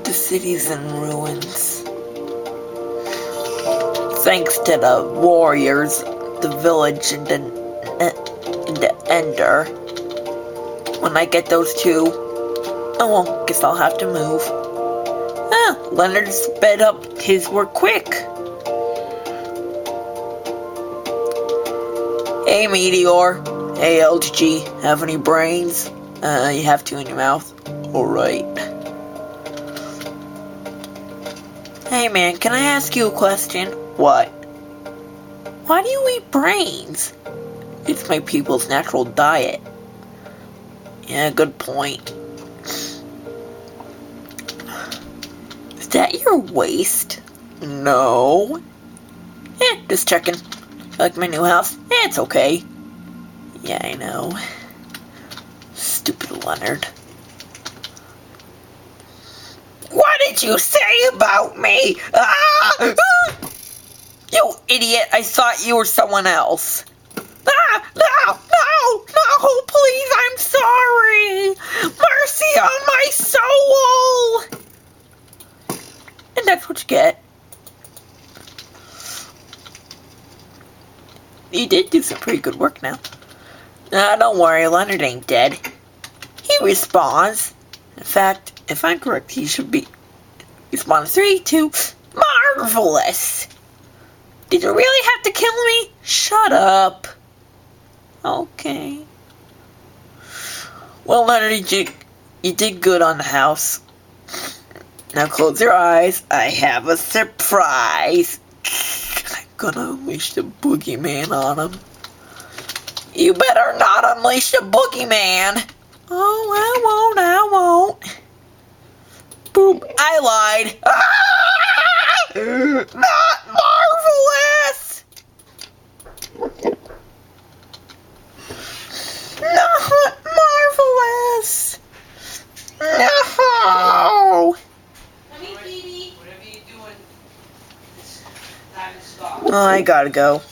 The city's in ruins. Thanks to the warriors, the village, and the Ender. When I get those two, oh well, guess I'll have to move. Leonard sped up his work quick. Hey, Meteor. Hey, LTG. Have any brains? You have two in your mouth. Alright. Hey, man, can I ask you a question? What? Why do you eat brains? It's my people's natural diet. Yeah, good point. Is that your waist? No. Just checking. Like my new house? It's okay. Yeah, I know. Stupid Leonard. What did you say about me? Ah! You idiot, I thought you were someone else. No, please, I'm sorry. Mercy on my soul. And that's what you get. You did do some pretty good work now. Don't worry, Leonard ain't dead. He respawns. In fact, if I'm correct, he should be respawn 3, 2, marvelous. Did you really have to kill me? Shut up. Okay. Well, Leonard, you did good on the house. Now close your eyes. I have a surprise. I'm gonna unleash the boogeyman on him. You better not unleash the boogeyman. Oh, I won't. Boom, I lied. Not marvelous. Not marvelous. No. Whatever you're doing, it's time to stop. Oh, I gotta go.